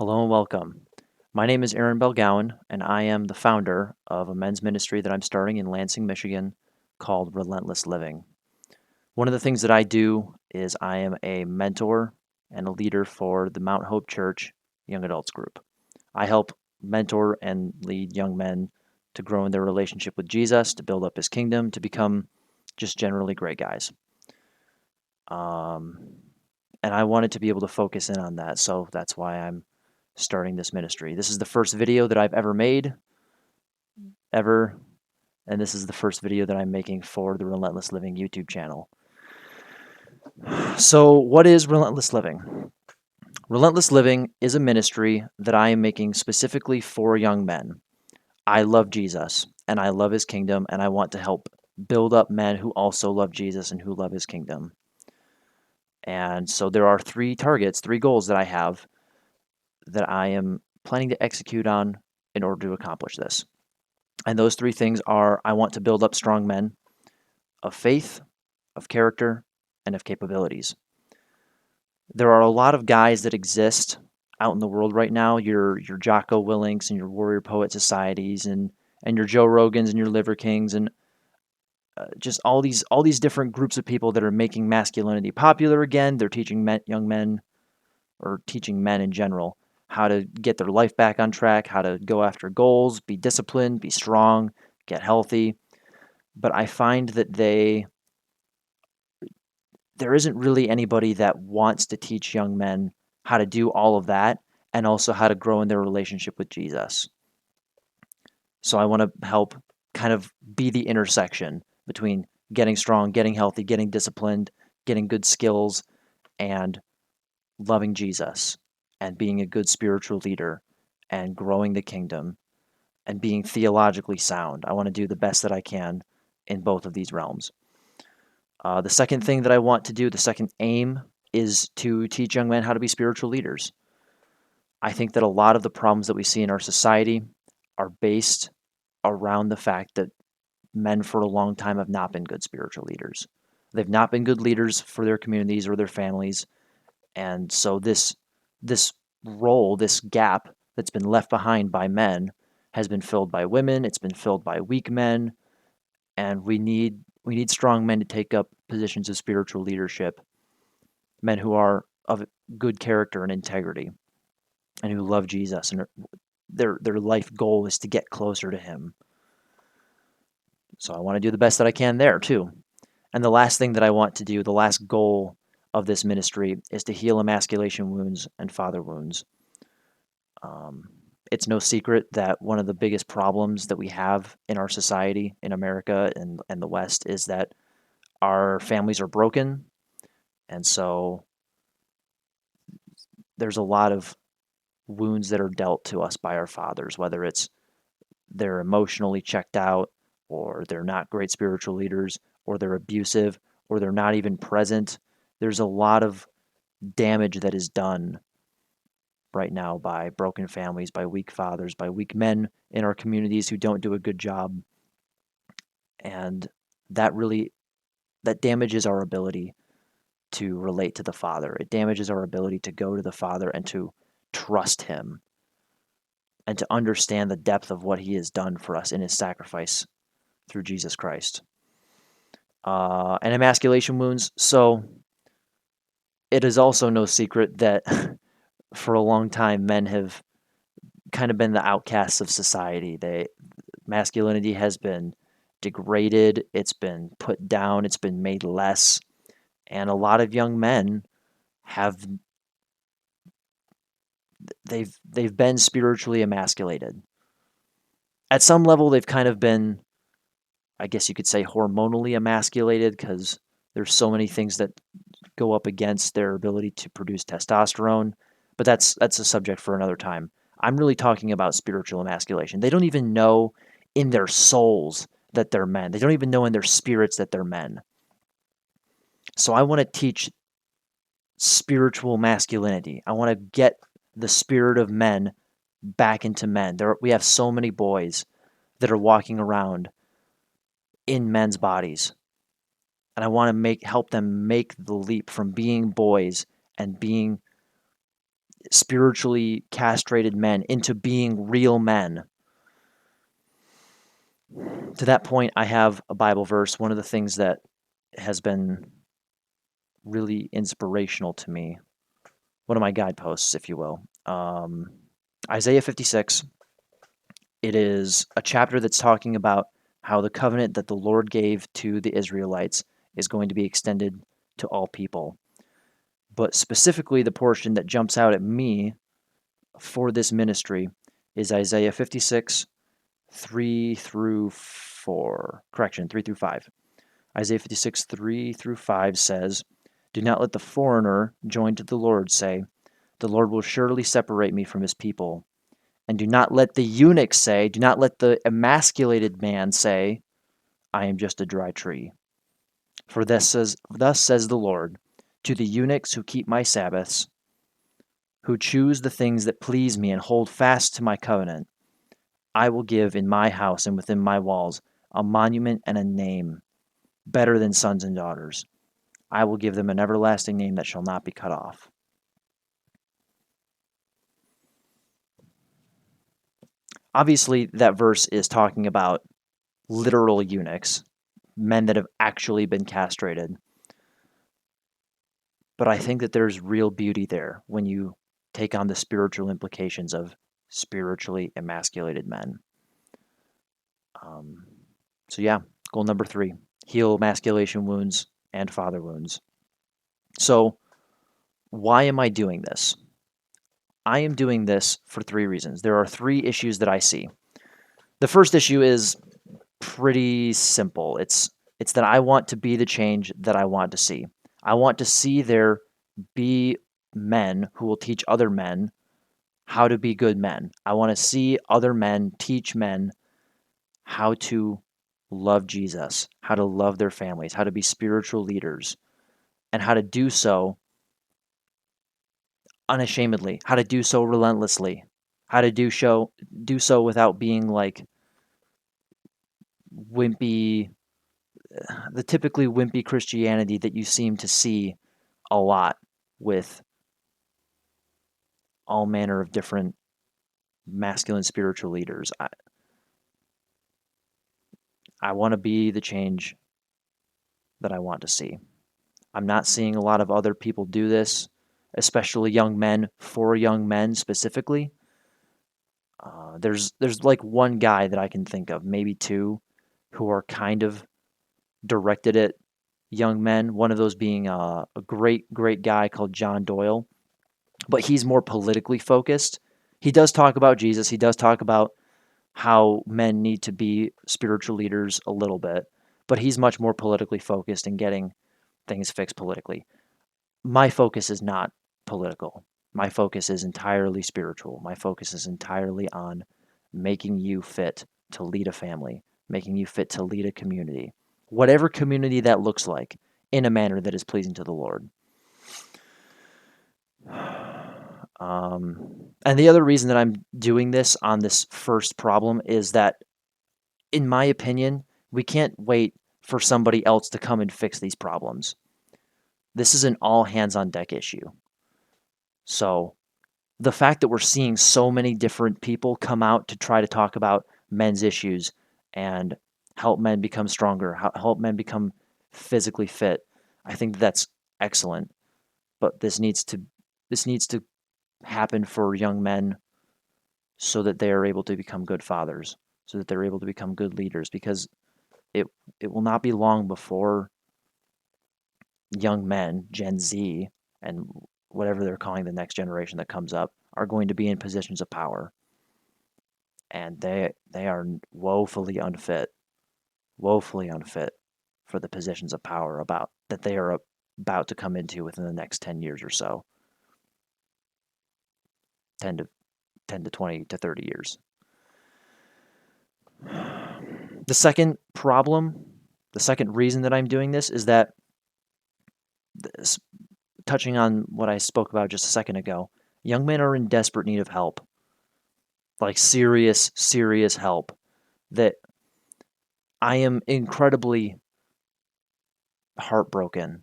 Hello and welcome. My name is Aaron Belgowan, and I am the founder of a men's ministry that I'm starting in Lansing, Michigan called Relentless Living. One of the things that I do is I am a mentor and a leader for the Mount Hope Church Young Adults Group. I help mentor and lead young men to grow in their relationship with Jesus, to build up his kingdom, to become just generally great guys. Um, and I wanted to be able to focus in on that, so that's why I'm starting this ministry. This is the first video that I've ever made, ever, and this is the first video that I'm making for the Relentless Living YouTube channel. So, what is Relentless Living? Relentless Living is a ministry that I am making specifically for young men. I love Jesus, and I love his kingdom, and I want to help build up men who also love Jesus and who love his kingdom. And so there are three targets, three goals that I have that I am planning to execute on in order to accomplish this. And those three things are I want to build up strong men of faith, of character, and of capabilities. There are a lot of guys that exist out in the world right now, your Jocko Willinks and your Warrior Poet Societies and your Joe Rogans and your Liver Kings and just all these different groups of people that are making masculinity popular again. They're teaching young men or teaching men in general how to get their life back on track, how to go after goals, be disciplined, be strong, get healthy. But I find that there isn't really anybody that wants to teach young men how to do all of that and also how to grow in their relationship with Jesus. So I want to help kind of be the intersection between getting strong, getting healthy, getting disciplined, getting good skills, and loving Jesus and being a good spiritual leader and growing the kingdom and being theologically sound. I want to do the best that I can in both of these realms. The second thing that I want to do, the second aim, is to teach young men how to be spiritual leaders. I think that a lot of the problems that we see in our society are based around the fact that men for a long time have not been good spiritual leaders. They've not been good leaders for their communities or their families. And so this role, this gap that's been left behind by men has been filled by women, it's been filled by weak men, and we need strong men to take up positions of spiritual leadership, men who are of good character and integrity and who love Jesus and their life goal is to get closer to him. So I want to do the best that I can there too. And the last thing that I want to do, the last goal of this ministry is to heal emasculation wounds and father wounds. Um, it's no secret that one of the biggest problems that we have in our society, in America and the West, is that our families are broken. And so there's a lot of wounds that are dealt to us by our fathers, whether it's they're emotionally checked out, or they're not great spiritual leaders, or they're abusive, or they're not even present. There's a lot of damage that is done right now by broken families, by weak fathers, by weak men in our communities who don't do a good job. And that really that damages our ability to relate to the Father. It damages our ability to go to the Father and to trust him and to understand the depth of what he has done for us in his sacrifice through Jesus Christ. And emasculation wounds. So it is also no secret that for a long time men have kind of been the outcasts of society. Masculinity has been degraded, it's been put down, it's been made less, and a lot of young men have they've been spiritually emasculated. At some level they've kind of been, I guess you could say, hormonally emasculated because there's so many things that go up against their ability to produce testosterone, but that's a subject for another time. I'm really talking about spiritual emasculation. They don't even know in their souls that they're men. They don't even know in their spirits that they're men. So I want to teach spiritual masculinity. I want to get the spirit of men back into men. We have so many boys that are walking around in men's bodies. And I want to help them make the leap from being boys and being spiritually castrated men into being real men. To that point, I have a Bible verse. One of the things that has been really inspirational to me, one of my guideposts, if you will, Isaiah 56. It is a chapter that's talking about how the covenant that the Lord gave to the Israelites is going to be extended to all people. But specifically, the portion that jumps out at me for this ministry is Isaiah 56, 3 through 4. Correction, 3 through 5. Isaiah 56, 3 through 5 says, "Do not let the foreigner joined to the Lord say, 'The Lord will surely separate me from his people.' And do not let the eunuch say, do not let the emasculated man say, 'I am just a dry tree.' For thus says the Lord, to the eunuchs who keep my Sabbaths, who choose the things that please me and hold fast to my covenant, I will give in my house and within my walls a monument and a name better than sons and daughters. I will give them an everlasting name that shall not be cut off." Obviously, that verse is talking about literal eunuchs, men that have actually been castrated. But I think that there's real beauty there when you take on the spiritual implications of spiritually emasculated men. Um, so, yeah, goal number 3, heal emasculation wounds and father wounds. So, why am I doing this? I am doing this for 3 reasons. There are 3 issues that I see. The first issue is pretty simple. It's that I want to be the change that I want to see. I want to see there be men who will teach other men how to be good men. I want to see other men teach men how to love Jesus, how to love their families, how to be spiritual leaders, and how to do so unashamedly, how to do so relentlessly, how to do so without being like wimpy, the typically wimpy Christianity that you seem to see a lot with all manner of different masculine spiritual leaders. I want to be the change that I want to see. I'm not seeing a lot of other people do this, especially young men, for young men specifically. There's like one guy that I can think of, maybe 2, who are kind of directed at young men. One of those being a great guy called John Doyle, but he's more politically focused. He does talk about Jesus. He does talk about how men need to be spiritual leaders a little bit, but he's much more politically focused in getting things fixed politically. My focus is not political. My focus is entirely spiritual. My focus is entirely on making you fit to lead a family, making you fit to lead a community, whatever community that looks like, in a manner that is pleasing to the Lord. And the other reason that I'm doing this on this first problem is that, in my opinion, we can't wait for somebody else to come and fix these problems. This is an all hands on deck issue. So the fact that we're seeing so many different people come out to try to talk about men's issues and help men become stronger, help men become physically fit, I think that's excellent. But this needs to happen for young men so that they are able to become good fathers, so that they're able to become good leaders, because it will not be long before young men, Gen Z, and whatever they're calling the next generation that comes up, are going to be in positions of power. And they are woefully unfit for the positions of power that they are about to come into within the next 10 years or so. 10 to 20 to 30 years. The second problem, the second reason that I'm doing this is that, touching on what I spoke about just a second ago, young men are in desperate need of help. Like serious, serious help. That I am incredibly heartbroken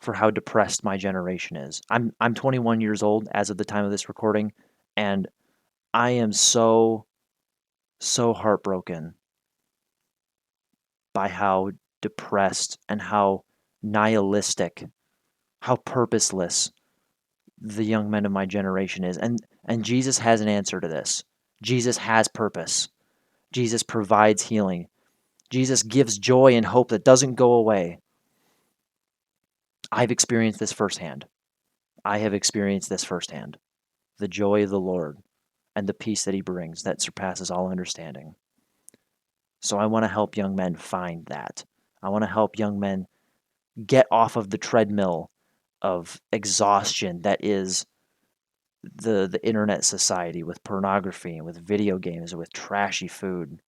for how depressed my generation is. I'm 21 years old as of the time of this recording, and I am so heartbroken by how depressed and how nihilistic, how purposeless the young men of my generation is. And Jesus has an answer to this. Jesus has purpose. Jesus provides healing. Jesus gives joy and hope that doesn't go away. I've experienced this firsthand. I have experienced this firsthand. The joy of the Lord and the peace that he brings that surpasses all understanding. So I want to help young men find that. I want to help young men get off of the treadmill of exhaustion that is the internet society with pornography and with video games and with trashy food.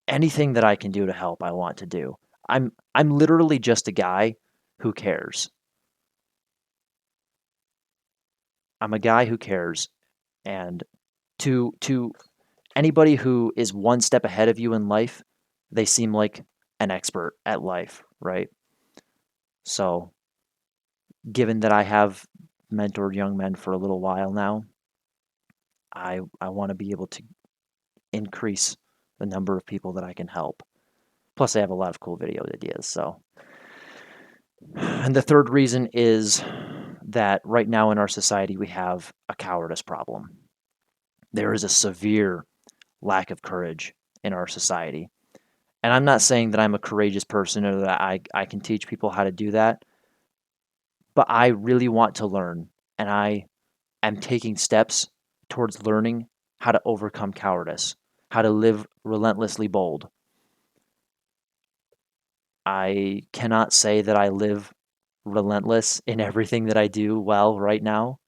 Anything that I can do to help, I want to do. I'm literally just a guy who cares. I'm a guy who cares, and to anybody who is one step ahead of you in life, they seem like an expert at life, right? So, given that I have mentored young men for a little while now, I want to be able to increase the number of people that I can help. Plus, I have a lot of cool video ideas. So, and the third reason is that right now in our society, we have a cowardice problem. There is a severe lack of courage in our society. And I'm not saying that I'm a courageous person or that I can teach people how to do that, but I really want to learn. And I am taking steps towards learning how to overcome cowardice, how to live relentlessly bold. I cannot say that I live relentless in everything that I do well right now,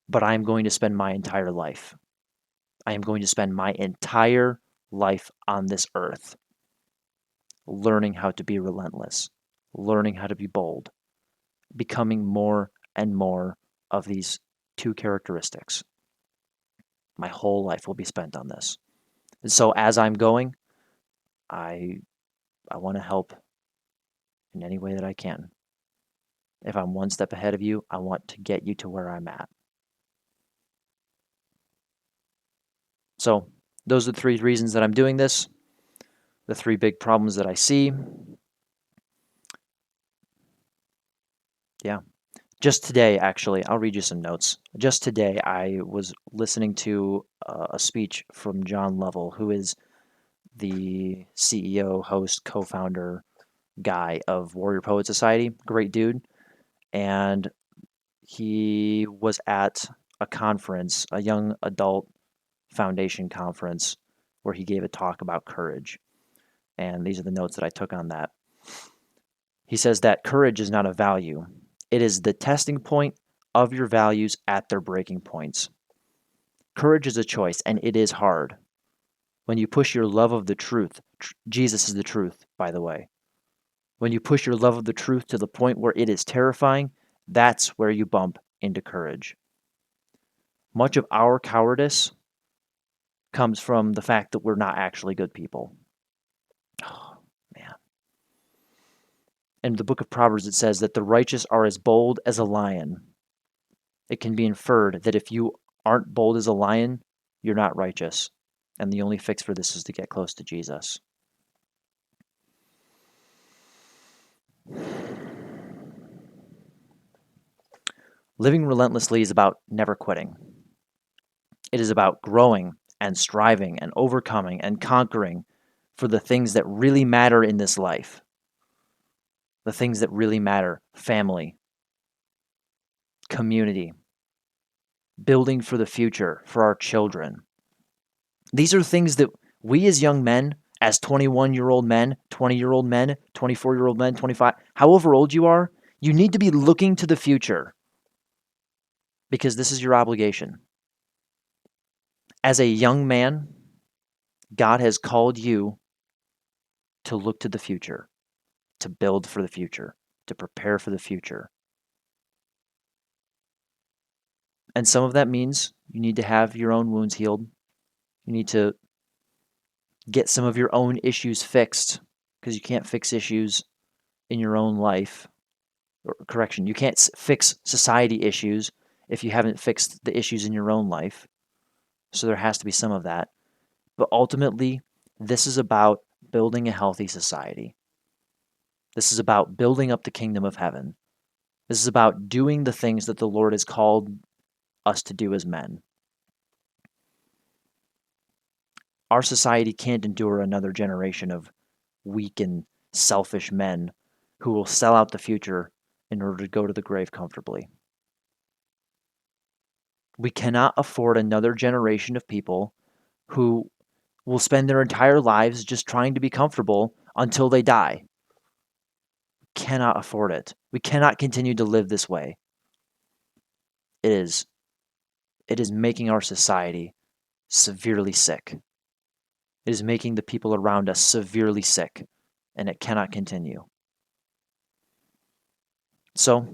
but I am going to spend my entire life. I am going to spend my entire life on this earth learning how to be relentless, learning how to be bold, becoming more and more of these two characteristics. My whole life will be spent on this. And so as I'm going, I want to help in any way that I can. If I'm one step ahead of you, I want to get you to where I'm at. So, those are the three reasons that I'm doing this, the three big problems that I see. Yeah. Just today, actually, I'll read you some notes. Just today, I was listening to a speech from John Lovell, who is the CEO, host, co founder guy of Warrior Poet Society. Great dude. And he was at a conference, a young adult foundation conference, where he gave a talk about courage. And these are the notes that I took on that. He says that courage is not a value, it is the testing point of your values at their breaking points. Courage is a choice, and it is hard. When you push your love of the truth, Jesus is the truth, by the way. When you push your love of the truth to the point where it is terrifying, that's where you bump into courage. Much of our cowardice comes from the fact that we're not actually good people. Oh, man. In the book of Proverbs, it says that the righteous are as bold as a lion. It can be inferred that if you aren't bold as a lion, you're not righteous. And the only fix for this is to get close to Jesus. Living relentlessly is about never quitting. It is about growing and striving and overcoming and conquering for the things that really matter in this life. The things that really matter: family, community, building for the future, for our children. These are things that we as young men, as 21-year-old men, 20-year-old men, 24-year-old men, 25, however old you are, you need to be looking to the future because this is your obligation. As a young man, God has called you to look to the future, to build for the future, to prepare for the future. And some of that means you need to have your own wounds healed. You need to get some of your own issues fixed. because you can't fix issues in your own life. Or, correction, you can't fix society issues if you haven't fixed the issues in your own life. So there has to be some of that. But ultimately, this is about building a healthy society. This is about building up the kingdom of heaven. This is about doing the things that the Lord has called us to do as men. Our society can't endure another generation of weak and selfish men who will sell out the future in order to go to the grave comfortably. We cannot afford another generation of people who will spend their entire lives just trying to be comfortable until they die. We cannot afford it. We cannot continue to live this way. It is making our society severely sick. It is making the people around us severely sick, and it cannot continue. So,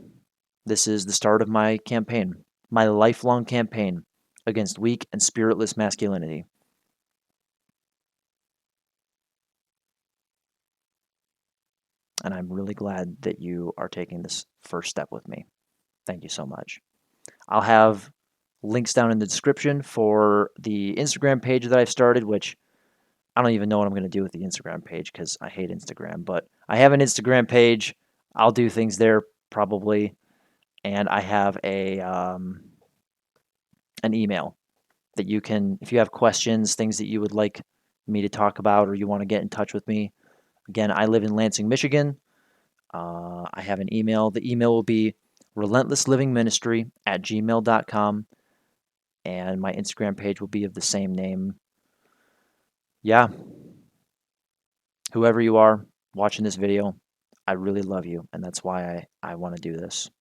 this is the start of my campaign, my lifelong campaign against weak and spiritless masculinity. And I'm really glad that you are taking this first step with me. Thank you so much. I'll have links down in the description for the Instagram page that I've started, which I don't even know what I'm going to do with the Instagram page because I hate Instagram, but I have an Instagram page. I'll do things there probably. And I have an email that you can, if you have questions, things that you would like me to talk about, or you want to get in touch with me. Again, I live in Lansing, Michigan. I have an email. The email will be relentlesslivingministry@gmail.com, and my Instagram page will be of the same name. Yeah, whoever you are watching this video, I really love you, and that's why I want to do this.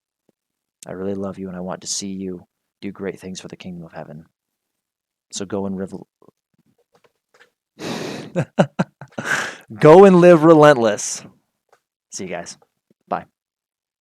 I really love you, and I want to see you do great things for the kingdom of heaven. So go and go and live relentless. See you guys.